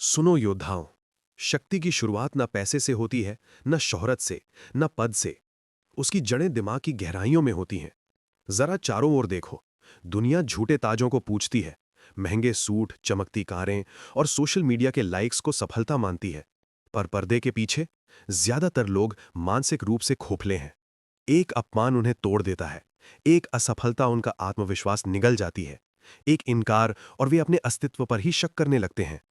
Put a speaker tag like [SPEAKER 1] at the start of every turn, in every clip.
[SPEAKER 1] सुनो योद्धाओं, शक्ति की शुरुआत न पैसे से होती है, न शोहरत से, न पद से। उसकी जड़ें दिमाग की गहराइयों में होती हैं। जरा चारों ओर देखो। दुनिया झूठे ताजों को पूछती है, महंगे सूट, चमकती कारें और सोशल मीडिया के लाइक्स को सफलता मानती है। पर पर्दे के पीछे ज्यादातर लोग मानसिक रूप से खोखले हैं। एक अपमान उन्हें तोड़ देता है, एक असफलता उनका आत्मविश्वास निगल जाती है, एक इनकार और वे अपने अस्तित्व पर ही शक करने लगते हैं।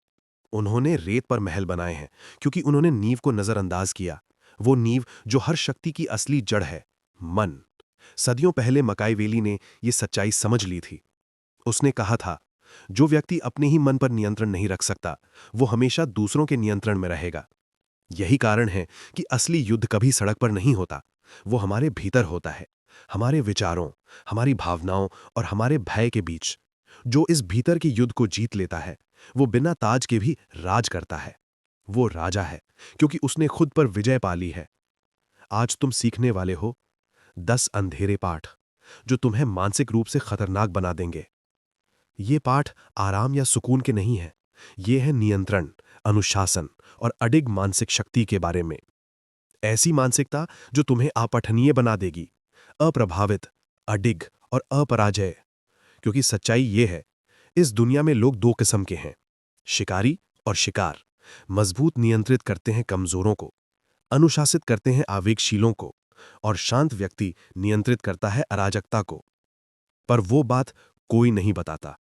[SPEAKER 1] उन्होंने रेत पर महल बनाए हैं क्योंकि उन्होंने नींव को नजरअंदाज किया। वो नींव जो हर शक्ति की असली जड़ है, मन। सदियों पहले मकाईवेली ने यह सच्चाई समझ ली थी। उसने कहा था, जो व्यक्ति अपने ही मन पर नियंत्रण नहीं रख सकता, वो हमेशा दूसरों के नियंत्रण में रहेगा। यही कारण है कि असली युद्ध कभी सड़क पर नहीं होता, वो हमारे भीतर होता है, हमारे विचारों, हमारी भावनाओं और हमारे भय के बीच। जो इस भीतर के युद्ध को जीत लेता है, वो बिना ताज के भी राज करता है। वो राजा है क्योंकि उसने खुद पर विजय पा ली है। आज तुम सीखने वाले हो 10 अंधेरे पाठ जो तुम्हें मानसिक रूप से खतरनाक बना देंगे। ये पाठ आराम या सुकून के नहीं हैं। ये है नियंत्रण, अनुशासन और अडिग मानसिक शक्ति के बारे में। ऐसी मानसिकता जो तुम्हें अपठनीय बना देगी, अप्रभावित, अडिग और अपराजय। क्योंकि सच्चाई ये है, इस दुनिया में लोग दो किस्म के हैं, शिकारी और शिकार। मजबूत नियंत्रित करते हैं कमजोरों को, अनुशासित करते हैं आवेगशीलों को, और शांत व्यक्ति नियंत्रित करता है अराजकता को। पर वो बात कोई नहीं बताता।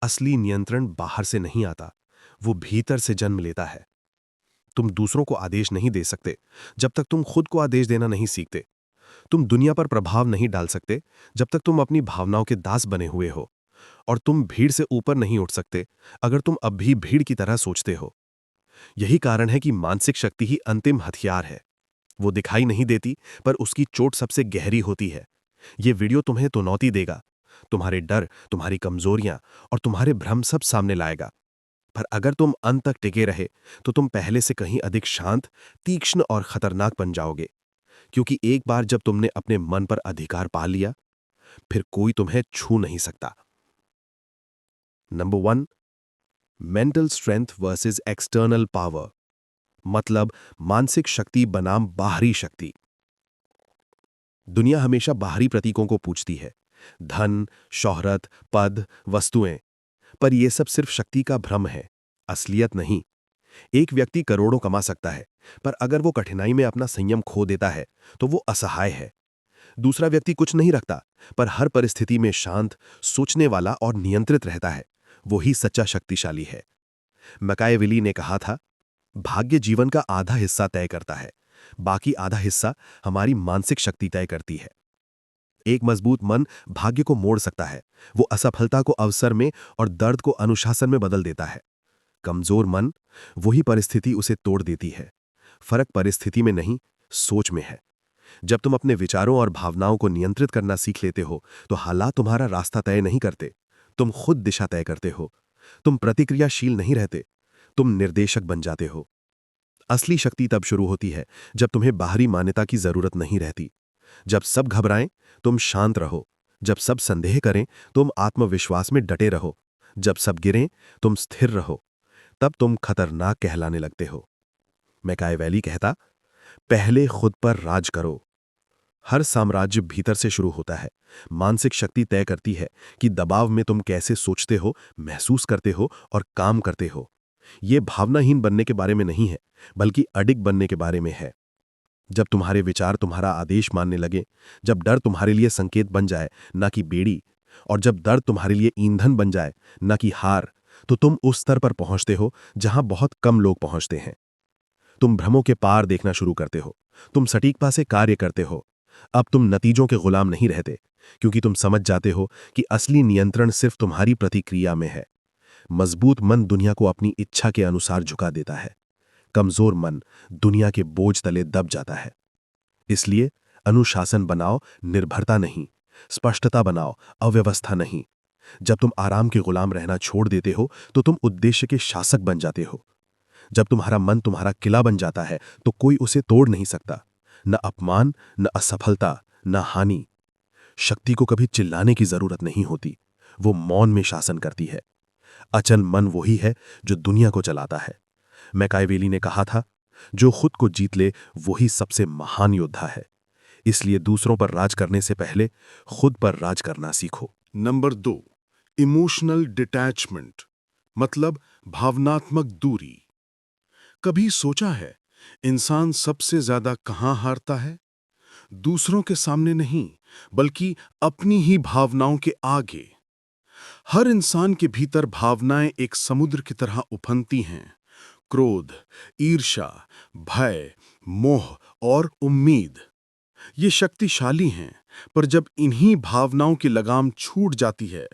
[SPEAKER 1] असली नियंत्रण बाहर से नहीं आता, वो भीतर से जन्म लेता है। तुम दूसरों को आदेश नहीं दे सकते जब तक तुम खुद को आदेश देना नहीं सीखते। तुम दुनिया पर प्रभाव नहीं डाल सकते जब तक तुम अपनी भावनाओं के दास बने हुए हो। और तुम भीड़ से ऊपर नहीं उठ सकते अगर तुम अब भी भीड़ की तरह सोचते हो। यही कारण है कि मानसिक शक्ति ही अंतिम हथियार है। वो दिखाई नहीं देती, पर उसकी चोट सबसे गहरी होती है। ये वीडियो तुम्हें चुनौती देगा, तुम्हारे डर, तुम्हारी कमजोरियां और तुम्हारे भ्रम सब सामने लाएगा। पर अगर तुम अंत तक टिके रहे, तो तुम पहले से कहीं अधिक शांत, तीक्ष्ण और खतरनाक बन जाओगे। क्योंकि एक बार जब तुमने अपने मन पर अधिकार पा लिया, फिर कोई तुम्हें छू नहीं सकता। Number 1, mental strength versus external power. मतलब मानसिक शक्ति बनाम बाहरी शक्ति। दुनिया हमेशा बाहरी प्रतीकों को पूछती है, धन, शोहरत, पद, वस्तुएं। पर यह सब सिर्फ शक्ति का भ्रम है, असलियत नहीं। एक व्यक्ति करोड़ों कमा सकता है, पर अगर वो कठिनाई में अपना संयम खो देता है, तो वो असहाय है। दूसरा व्यक्ति कुछ नहीं रखता, पर हर परिस्थिति में शांत, सोचने वाला और नियंत्रित रहता है। वही सच्चा शक्तिशाली है। मैकियावेली ने कहा था, भाग्य जीवन का आधा हिस्सा तय करता है, बाकी आधा हिस्सा हमारी मानसिक शक्ति तय करती है। एक मजबूत मन भाग्य को मोड़ सकता है, वो असफलता को अवसर में और दर्द को अनुशासन में बदल देता है। कमजोर मन, वही परिस्थिति उसे तोड़ देती है। फर्क परिस्थिति में नहीं, सोच में है। जब तुम अपने विचारों और भावनाओं को नियंत्रित करना सीख लेते हो, तो हालात तुम्हारा रास्ता तय नहीं करते, तुम खुद दिशा तय करते हो। तुम प्रतिक्रियाशील नहीं रहते, तुम निर्देशक बन जाते हो। असली शक्ति तब शुरू होती है जब तुम्हें बाहरी मान्यता की जरूरत नहीं रहती। जब सब घबराएं, तुम शांत रहो। जब सब संदेह करें, तुम आत्मविश्वास में डटे रहो। जब सब गिरें, तुम स्थिर रहो। तब तुम खतरनाक कहलाने लगते हो। मैकियावेली कहता, पहले खुद पर राज करो। हर साम्राज्य भीतर से शुरू होता है। मानसिक शक्ति तय करती है कि दबाव में तुम कैसे सोचते हो, महसूस करते हो और काम करते हो। यह भावनाहीन बनने के बारे में नहीं है, बल्कि अडिग बनने के बारे में है। जब तुम्हारे विचार तुम्हारा आदेश मानने लगे, जब डर तुम्हारे लिए संकेत बन जाए, ना कि बेड़ी, और जब दर्द तुम्हारे लिए ईंधन बन जाए, ना कि हार, तो तुम उस स्तर पर पहुंचते हो जहां बहुत कम लोग पहुंचते हैं। तुम भ्रमों के पार देखना शुरू करते हो। तुम सटीकता से कार्य करते हो। अब तुम नतीजों के गुलाम नहीं रहते, क्योंकि तुम समझ जाते हो कि असली नियंत्रण सिर्फ तुम्हारी प्रतिक्रिया में है। मजबूत मन दुनिया को अपनी इच्छा के अनुसार झुका देता है। कमजोर मन दुनिया के बोझ तले दब जाता है। इसलिए अनुशासन बनाओ, निर्भरता नहीं। स्पष्टता बनाओ, अव्यवस्था नहीं। जब तुम आराम के गुलाम रहना छोड़ देते हो, तो तुम उद्देश्य के शासक बन जाते हो। जब तुम्हारा मन तुम्हारा किला बन जाता है, तो कोई उसे तोड़ नहीं सकता। न अपमान, न असफलता, न हानि। शक्ति को कभी चिल्लाने की जरूरत नहीं होती, वो मौन में शासन करती है। अचल मन वही है जो दुनिया को चलाता है। मैकावेली ने कहा था, जो खुद को जीत ले वही सबसे महान योद्धा है। इसलिए दूसरों पर राज करने से पहले खुद पर राज करना सीखो।
[SPEAKER 2] नंबर 2, इमोशनल डिटैचमेंट, मतलब भावनात्मक दूरी। कभी सोचा है इंसान सबसे ज्यादा कहां हारता है? दूसरों के सामने नहीं, बल्कि अपनी ही भावनाओं के आगे। हर इंसान के भीतर भावनाएं एक समुद्र की तरह उफनती हैं। क्रोध, ईर्ष्या, भय, मोह और उम्मीद। ये शक्तिशाली हैं, पर जब इन्हीं भावनाओं की लगाम छूट जाती है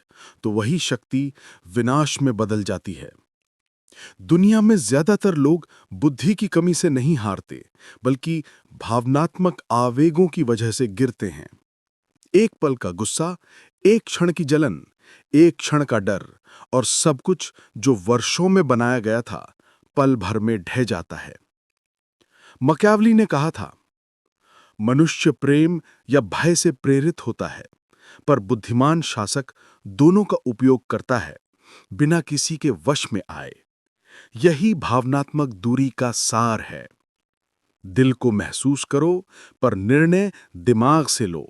[SPEAKER 2] तो वही शक्ति विनाश में बदल जाती है। दुनिया में ज्यादातर लोग बुद्धि की कमी से नहीं हारते, बल्कि भावनात्मक आवेगों की वजह से गिरते हैं। एक पल का गुस्सा, एक क्षण की जलन, एक क्षण का डर, और सब कुछ जो वर्षों में बनाया गया था पल भर में ढह जाता है। मैकियावेली ने कहा था, मनुष्य प्रेम या भय से प्रेरित होता है, पर बुद्धिमान शासक दोनों का उपयोग करता है, बिना किसी के वश में आए। यही भावनात्मक दूरी का सार है। दिल को महसूस करो, पर निर्णय दिमाग से लो।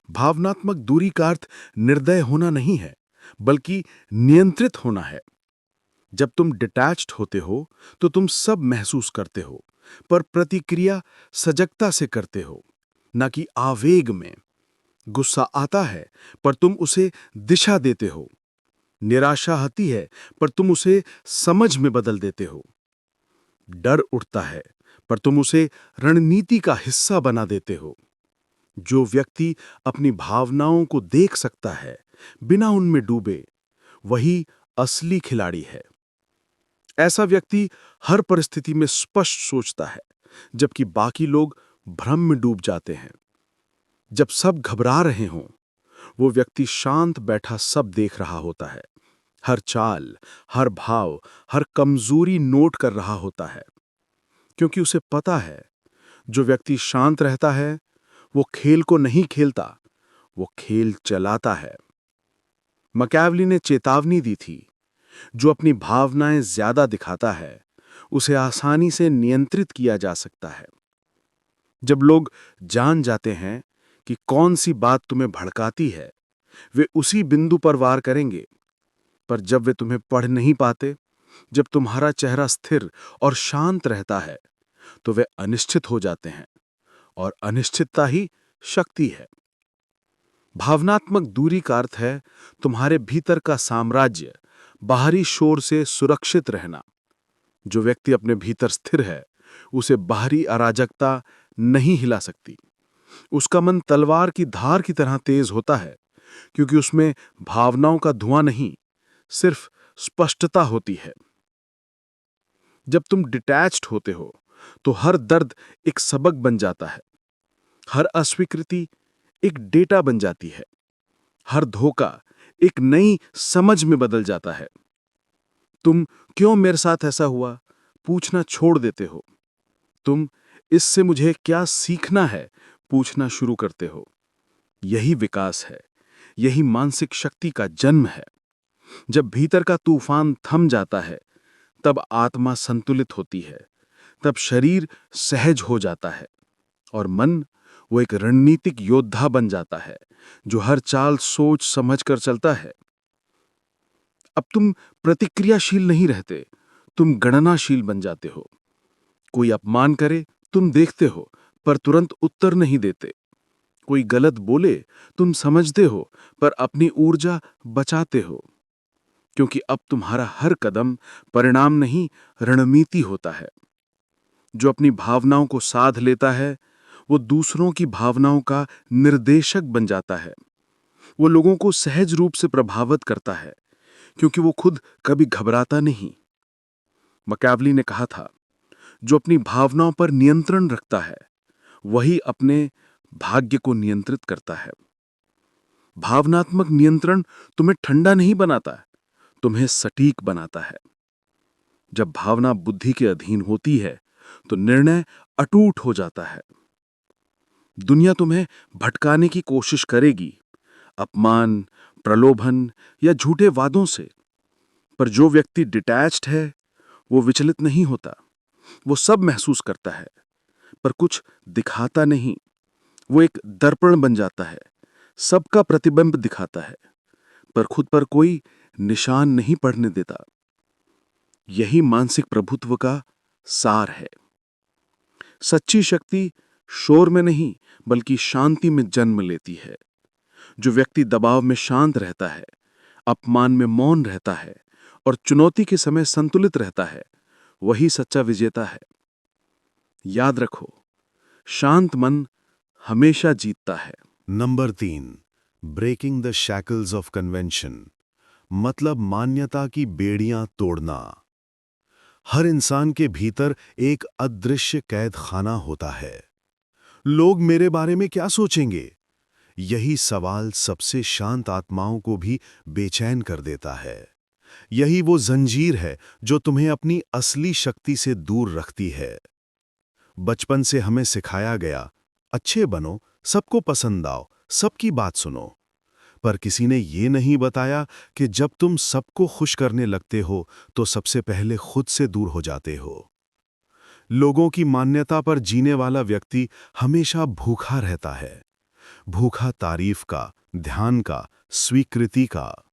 [SPEAKER 2] भावनात्मक दूरी का अर्थ निर्दय होना नहीं है, बल्कि नियंत्रित होना है। जब तुम डिटैच्ड होते हो तो तुम सब महसूस करते हो, पर प्रतिक्रिया सजगता से करते हो, ना कि आवेग में। गुस्सा आता है, पर तुम उसे दिशा देते हो। निराशा आती है, पर तुम उसे समझ में बदल देते हो। डर उठता है, पर तुम उसे रणनीति का हिस्सा बना देते हो। जो व्यक्ति अपनी भावनाओं को देख सकता है, बिना उनमें डूबे, वही असली खिलाड़ी है। ऐसा व्यक्ति हर परिस्थिति में स्पष्ट सोचता है, जबकि बाकी लोग भ्रम में डूब जाते हैं। जब सब घबरा रहे हों, वो व्यक्ति शांत बैठा सब देख रहा होता है। हर चाल, हर भाव, हर कमजोरी नोट कर रहा होता है, क्योंकि उसे पता है, जो व्यक्ति शांत रहता है वो खेल को नहीं खेलता, वो खेल चलाता है। मैकियावेली ने चेतावनी दी थी, जो अपनी भावनाएं ज्यादा दिखाता है उसे आसानी से नियंत्रित किया जा सकता है। जब लोग जान जाते हैं कि कौन सी बात तुम्हें भड़काती है, वे उसी बिंदु पर वार करेंगे। पर जब वे तुम्हें पढ़ नहीं पाते, जब तुम्हारा चेहरा स्थिर और शांत रहता है, तो वे अनिश्चित हो जाते हैं, और अनिश्चितता ही शक्ति है। भावनात्मक दूरी का अर्थ है तुम्हारे भीतर का साम्राज्य बाहरी शोर से सुरक्षित रहना। जो व्यक्ति अपने भीतर स्थिर है, उसे बाहरी अराजकता नहीं हिला सकती। उसका मन तलवार की धार की तरह तेज होता है, क्योंकि उसमें भावनाओं का धुआं नहीं, सिर्फ स्पष्टता होती है। जब तुम डिटैच्ड होते हो तो हर दर्द एक सबक बन जाता है, हर अस्वीकृति एक डेटा बन जाती है, हर धोखा एक नई समझ में बदल जाता है। तुम क्यों मेरे साथ ऐसा हुआ पूछना छोड़ देते हो। तुम इससे मुझे क्या सीखना है पूछना शुरू करते हो। यही विकास है, यही मानसिक शक्ति का जन्म है। जब भीतर का तूफान थम जाता है, तब आत्मा संतुलित होती है, तब शरीर सहज हो जाता है, और मन वो एक रणनीतिक योद्धा बन जाता है, जो हर चाल सोच समझ कर चलता है। अब तुम प्रतिक्रियाशील नहीं रहते, तुम गणनाशील बन जाते हो। कोई अपमान करे, तुम देखते हो, पर तुरंत उत्तर नहीं देते। कोई गलत बोले, तुम समझते हो, पर अपनी ऊर्जा बचाते हो, क्योंकि अब तुम्हारा हर कदम परिणाम नहीं, रणनीति होता है। जो अपनी भावनाओं को साध लेता है, वो दूसरों की भावनाओं का निर्देशक बन जाता है। वो लोगों को सहज रूप से प्रभावित करता है, क्योंकि वो खुद कभी घबराता नहीं। मैकियावेली ने कहा था, जो अपनी भावनाओं पर नियंत्रण रखता है, वही अपने भाग्य को नियंत्रित करता है। भावनात्मक नियंत्रण तुम्हें ठंडा नहीं बनाता, तुम्हें सटीक बनाता है। जब भावना बुद्धि के अधीन होती है, तो निर्णय अटूट हो जाता है। दुनिया तुम्हें भटकाने की कोशिश करेगी, अपमान, प्रलोभन या झूठे वादों से, पर जो व्यक्ति डिटैच्ड है वो विचलित नहीं होता। वो सब महसूस करता है पर कुछ दिखाता नहीं। वो एक दर्पण बन जाता है, सबका प्रतिबिंब दिखाता है पर खुद पर कोई निशान नहीं पड़ने देता। यही मानसिक प्रभुत्व का सार है। सच्ची शक्ति शोर में नहीं बल्कि शांति में जन्म लेती है। जो व्यक्ति दबाव में शांत रहता है, अपमान में मौन रहता है और चुनौती के समय संतुलित रहता है, वही सच्चा विजेता है। याद रखो, शांत मन हमेशा जीतता है।
[SPEAKER 1] Number 3, breaking the shackles of convention, मतलब मान्यता की बेड़ियां तोड़ना। हर इंसान के भीतर एक अदृश्य कैद खाना होता है। लोग मेरे बारे में क्या सोचेंगे? यही सवाल सबसे शांत आत्माओं को भी बेचैन कर देता है। यही वो जंजीर है जो तुम्हें अपनी असली शक्ति से दूर रखती है। बचपन से हमें सिखाया गया, अच्छे बनो, सबको पसंद आओ, सबकी बात सुनो। पर किसी ने ये नहीं बताया कि जब तुम सबको खुश करने लगते हो तो सबसे पहले खुद से दूर हो जाते हो। लोगों की मान्यता पर जीने वाला व्यक्ति हमेशा भूखा रहता है। भूखा तारीफ का, ध्यान का, स्वीकृति का।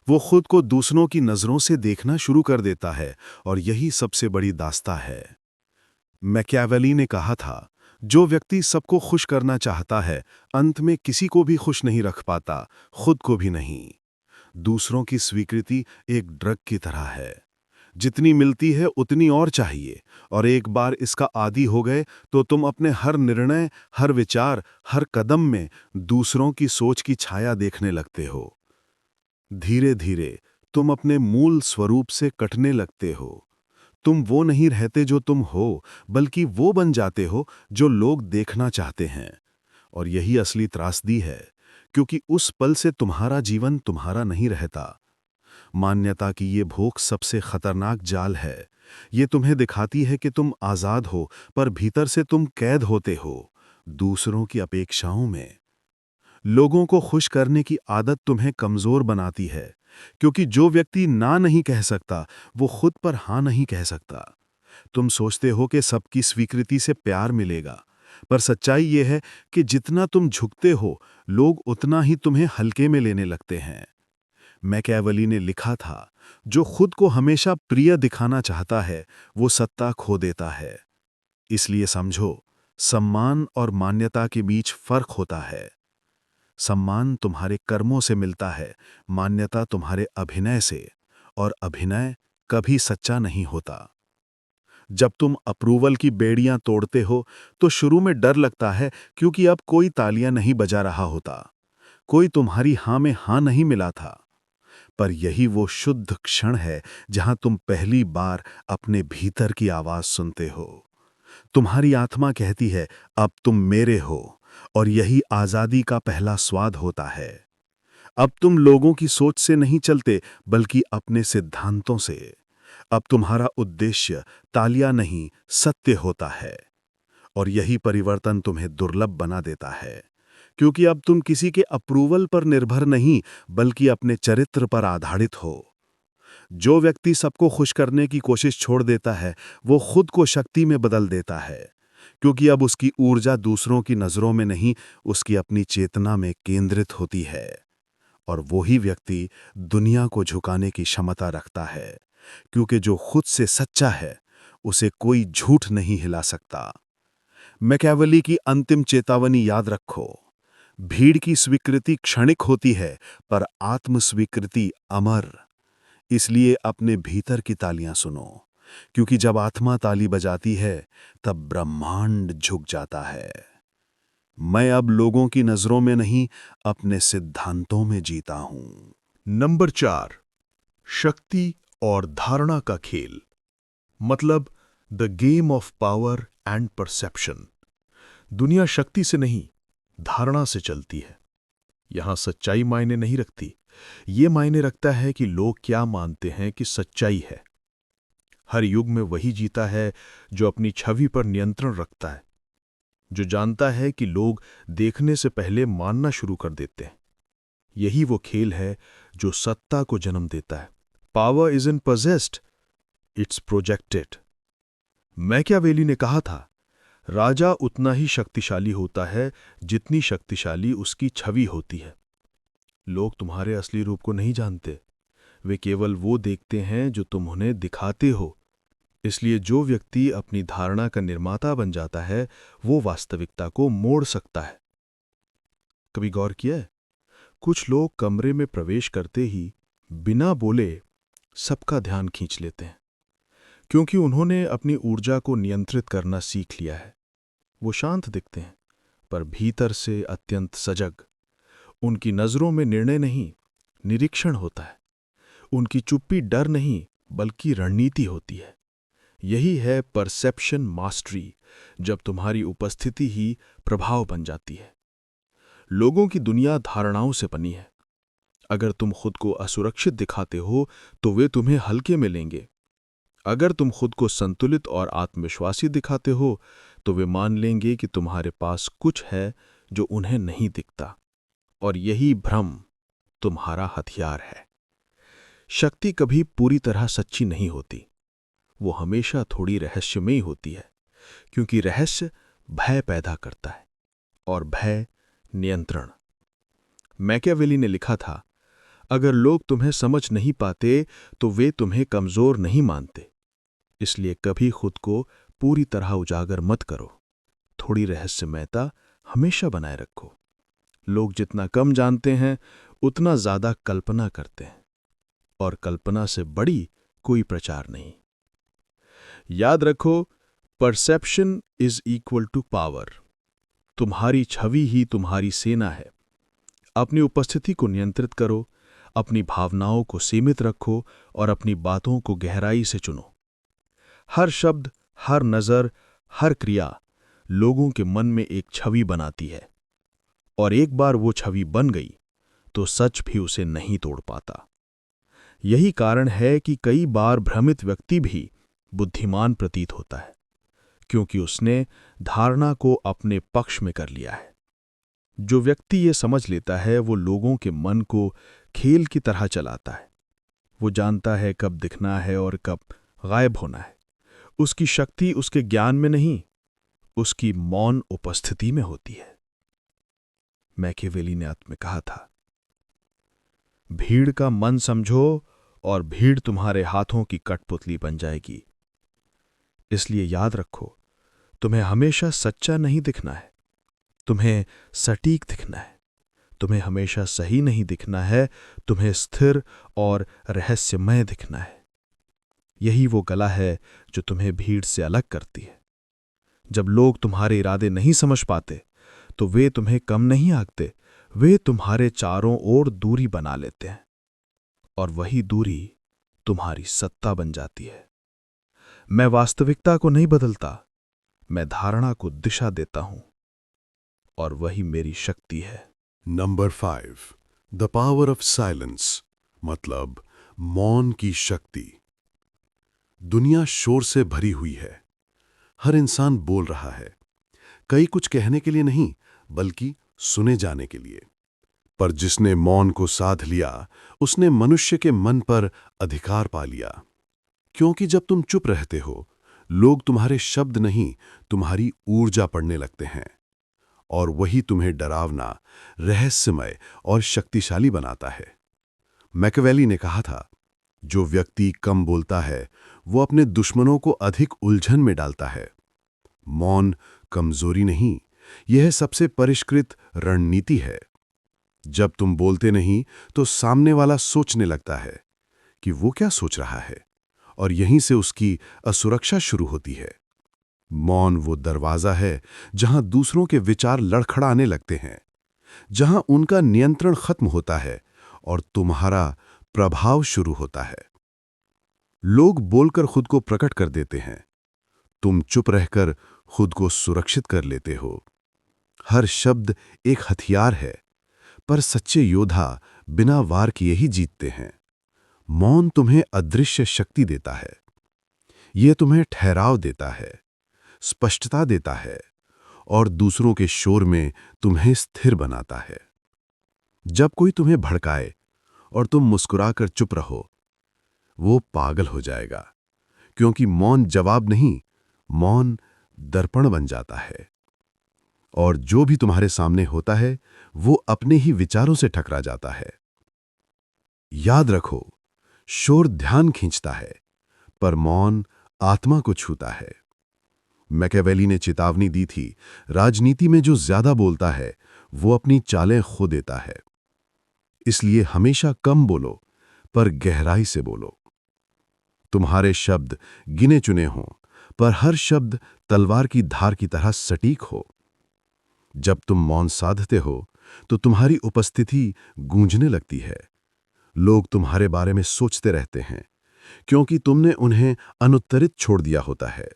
[SPEAKER 1] वो खुद को दूसरों की नजरों से देखना शुरू कर देता है और यही सबसे बड़ी दास्तां है। मैकियावेली ने कहा था, जो व्यक्ति सबको खुश करना चाहता है अंत में किसी को भी खुश नहीं रख पाता, खुद को भी नहीं। दूसरों की स्वीकृति एक ड्रग की तरह है। जितनी मिलती है उतनी और चाहिए, और एक बार इसका आदी हो गए तो तुम अपने हर निर्णय, हर विचार, हर कदम में दूसरों की सोच की छाया देखने लगते हो। धीरे धीरे तुम अपने मूल स्वरूप से कटने लगते हो। तुम वो नहीं रहते जो तुम हो, बल्कि वो बन जाते हो जो लोग देखना चाहते हैं। और यही असली त्रासदी है, क्योंकि उस पल से तुम्हारा जीवन तुम्हारा नहीं रहता। मान्यता की ये भूख सबसे खतरनाक जाल है। ये तुम्हें दिखाती है कि तुम आजाद हो, पर भीतर से तुम कैद होते हो, दूसरों की अपेक्षाओं में। लोगों को खुश करने की आदत तुम्हें कमजोर बनाती है, क्योंकि जो व्यक्ति ना नहीं कह सकता वो खुद पर हाँ नहीं कह सकता। तुम सोचते हो कि सबकी स्वीकृति से प्यार मिलेगा, पर सच्चाई ये है कि जितना तुम झुकते हो, लोग उतना ही तुम्हें हल्के में लेने लगते हैं। मैकियावेली ने लिखा था, जो खुद को हमेशा प्रिय दिखाना चाहता है वो सत्ता खो देता है। इसलिए समझो, सम्मान और मान्यता के बीच फर्क होता है। सम्मान तुम्हारे कर्मों से मिलता है, मान्यता तुम्हारे अभिनय से, और अभिनय कभी सच्चा नहीं होता। जब तुम अप्रूवल की बेड़ियां तोड़ते हो तो शुरू में डर लगता है, क्योंकि अब कोई तालियां नहीं बजा रहा होता, कोई तुम्हारी हां में हां नहीं मिला था। पर यही वो शुद्ध क्षण है जहां तुम पहली बार अपने भीतर की आवाज सुनते हो। तुम्हारी आत्मा कहती है, अब तुम मेरे हो, और यही आजादी का पहला स्वाद होता है। अब तुम लोगों की सोच से नहीं चलते, बल्कि अपने सिद्धांतों से। अब तुम्हारा उद्देश्य तालियां नहीं, सत्य होता है। और यही परिवर्तन तुम्हें दुर्लभ बना देता है, क्योंकि अब तुम किसी के अप्रूवल पर निर्भर नहीं, बल्कि अपने चरित्र पर आधारित हो। जो व्यक्ति सबको खुश करने की कोशिश छोड़ देता है, वो खुद को शक्ति में बदल देता है, क्योंकि अब उसकी ऊर्जा दूसरों की नजरों में नहीं, उसकी अपनी चेतना में केंद्रित होती है। और वही व्यक्ति दुनिया को झुकाने की क्षमता रखता है, क्योंकि जो खुद से सच्चा है उसे कोई झूठ नहीं हिला सकता। मैकियावेली की अंतिम चेतावनी याद रखो, भीड़ की स्वीकृति क्षणिक होती है, पर आत्म स्वीकृति अमर। इसलिए अपने भीतर की तालियां सुनो, क्योंकि जब आत्मा ताली बजाती है तब ब्रह्मांड झुक जाता है। मैं अब लोगों की नजरों में नहीं, अपने सिद्धांतों में जीता हूं।
[SPEAKER 3] नंबर 4, शक्ति और धारणा का खेल, मतलब the game of power and perception. दुनिया शक्ति से नहीं, धारणा से चलती है। यहां सच्चाई मायने नहीं रखती, ये मायने रखता है कि लोग क्या मानते हैं कि सच्चाई है। हर युग में वही जीता है जो अपनी छवि पर नियंत्रण रखता है, जो जानता है कि लोग देखने से पहले मानना शुरू कर देते हैं। यही वो खेल है जो सत्ता को जन्म देता है। Power isn't possessed, it's projected. Machiavelli ने कहा था, राजा उतना ही शक्तिशाली होता है जितनी शक्तिशाली उसकी छवि होती है। लोग तुम्हारे असली रूप को नहीं जानते, वे केवल वो देखते हैं जो तुम उन्हें दिखाते हो। इसलिए जो व्यक्ति अपनी धारणा का निर्माता बन जाता है, वो वास्तविकता को मोड़ सकता है। कभी गौर किया है? कुछ लोग कमरे में प्रवेश करते ही बिना बोले सबका ध्यान खींच लेते हैं, क्योंकि उन्होंने अपनी ऊर्जा को नियंत्रित करना सीख लिया है। वो शांत दिखते हैं, पर भीतर से अत्यंत सजग। उनकी नजरों में निर्णय नहीं, निरीक्षण होता है। उनकी चुप्पी डर नहीं, बल्कि रणनीति होती है। यही है परसेप्शन मास्टरी, जब तुम्हारी उपस्थिति ही प्रभाव बन जाती है। लोगों की दुनिया धारणाओं से बनी है। अगर तुम खुद को असुरक्षित दिखाते हो तो वे तुम्हें हल्के में लेंगे। अगर तुम खुद को संतुलित और आत्मविश्वासी दिखाते हो तो वे मान लेंगे कि तुम्हारे पास कुछ है जो उन्हें नहीं दिखता। और यही भ्रम तुम्हारा हथियार है। शक्ति कभी पूरी तरह सच्ची नहीं होती। वो हमेशा थोड़ी रहस्यमयी होती है, क्योंकि रहस्य भय पैदा करता है और भय नियंत्रण। मैकियावेली ने लिखा था, अगर लोग तुम्हें समझ नहीं पाते तो वे तुम्हें कमजोर नहीं मानते। इसलिए कभी खुद को पूरी तरह उजागर मत करो। थोड़ी रहस्यमयता हमेशा बनाए रखो। लोग जितना कम जानते हैं उतना ज्यादा कल्पना करते हैं, और कल्पना से बड़ी कोई प्रचार नहीं। याद रखो, perception is equal to power. तुम्हारी छवि ही तुम्हारी सेना है। अपनी उपस्थिति को नियंत्रित करो, अपनी भावनाओं को सीमित रखो और अपनी बातों को गहराई से चुनो। हर शब्द, हर नजर, हर क्रिया लोगों के मन में एक छवि बनाती है, और एक बार वो छवि बन गई तो सच भी उसे नहीं तोड़ पाता। यही कारण है कि कई बार भ्रमित व्यक्ति भी बुद्धिमान प्रतीत होता है, क्योंकि उसने धारणा को अपने पक्ष में कर लिया है। जो व्यक्ति ये समझ लेता है वो लोगों के मन को खेल की तरह चलाता है। वो जानता है कब दिखना है और कब गायब होना है। उसकी शक्ति उसके ज्ञान में नहीं, उसकी मौन उपस्थिति में होती है। मैकियावेली ने अंत में कहा था, भीड़ का मन समझो और भीड़ तुम्हारे हाथों की कठपुतली बन जाएगी। इसलिए याद रखो, तुम्हें हमेशा सच्चा नहीं दिखना है, तुम्हें सटीक दिखना है। तुम्हें हमेशा सही नहीं दिखना है, तुम्हें स्थिर और रहस्यमय दिखना है। यही वो कला है जो तुम्हें भीड़ से अलग करती है। जब लोग तुम्हारे इरादे नहीं समझ पाते तो वे तुम्हें कम नहीं आंकते, वे तुम्हारे चारों ओर दूरी बना लेते हैं, और वही दूरी तुम्हारी सत्ता बन जाती है। मैं वास्तविकता को नहीं बदलता, मैं धारणा को दिशा देता हूं, और वही मेरी शक्ति है।
[SPEAKER 2] Number 5, the power of silence, मतलब मौन की शक्ति। दुनिया शोर से भरी हुई है। हर इंसान बोल रहा है, कई कुछ कहने के लिए नहीं, बल्कि सुने जाने के लिए। पर जिसने मौन को साध लिया, उसने मनुष्य के मन पर अधिकार पा लिया। क्योंकि जब तुम चुप रहते हो, लोग तुम्हारे शब्द नहीं, तुम्हारी ऊर्जा पढ़ने लगते हैं, और वही तुम्हें डरावना, रहस्यमय और शक्तिशाली बनाता है। मैकियावेली ने कहा था, जो व्यक्ति कम बोलता है वो अपने दुश्मनों को अधिक उलझन में डालता है। मौन कमजोरी नहीं, यह सबसे परिष्कृत रणनीति है। जब तुम बोलते नहीं तो सामने वाला सोचने लगता है कि वो क्या सोच रहा है, और यहीं से उसकी असुरक्षा शुरू होती है। मौन वो दरवाजा है जहां दूसरों के विचार लड़खड़ाने लगते हैं, जहां उनका नियंत्रण खत्म होता है और तुम्हारा प्रभाव शुरू होता है। लोग बोलकर खुद को प्रकट कर देते हैं, तुम चुप रहकर खुद को सुरक्षित कर लेते हो। हर शब्द एक हथियार है, पर सच्चे योद्धा बिना वार किए ही जीतते हैं। मौन तुम्हें अदृश्य शक्ति देता है। यह तुम्हें ठहराव देता है, स्पष्टता देता है, और दूसरों के शोर में तुम्हें स्थिर बनाता है। जब कोई तुम्हें भड़काए और तुम मुस्कुराकर चुप रहो, वो पागल हो जाएगा, क्योंकि मौन जवाब नहीं, मौन दर्पण बन जाता है। और जो भी तुम्हारे सामने होता है वो अपने ही विचारों से टकरा जाता है। याद रखो, शोर ध्यान खींचता है, पर मौन आत्मा को छूता है। मैकियावेली ने चेतावनी दी थी, राजनीति में जो ज्यादा बोलता है वो अपनी चालें खो देता है। इसलिए हमेशा कम बोलो, पर गहराई से बोलो। तुम्हारे शब्द गिने चुने हों, पर हर शब्द तलवार की धार की तरह सटीक हो। जब तुम मौन साधते हो तो तुम्हारी उपस्थिति गूंजने लगती है। लोग तुम्हारे बारे में सोचते रहते हैं, क्योंकि तुमने उन्हें अनुत्तरित छोड़ दिया होता है।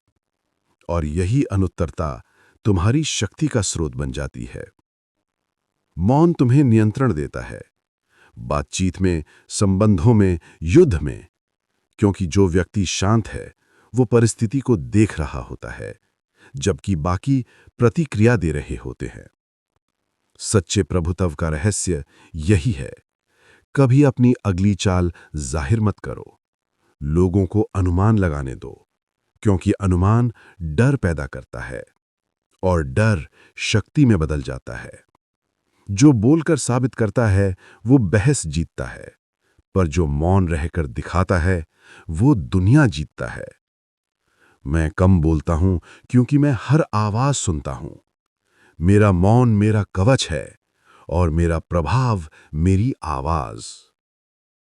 [SPEAKER 2] और यही अनुत्तरता तुम्हारी शक्ति का स्रोत बन जाती है। मौन तुम्हें नियंत्रण देता है, बातचीत में, संबंधों में, युद्ध में, क्योंकि जो व्यक्ति शांत है वो परिस्थिति को देख रहा होता है, जबकि बाकी प्रतिक्रिया दे रहे होते हैं। सच्चे प्रभुत्व का रहस्य यही है, कभी अपनी अगली चाल जाहिर मत करो। लोगों को अनुमान लगाने दो, क्योंकि अनुमान डर पैदा करता है और डर शक्ति में बदल जाता है। जो बोलकर साबित करता है वो बहस जीतता है, पर जो मौन रहकर दिखाता है वो दुनिया जीतता है। मैं कम बोलता हूं क्योंकि मैं हर आवाज सुनता हूं। मेरा मौन मेरा कवच है और मेरा प्रभाव मेरी आवाज।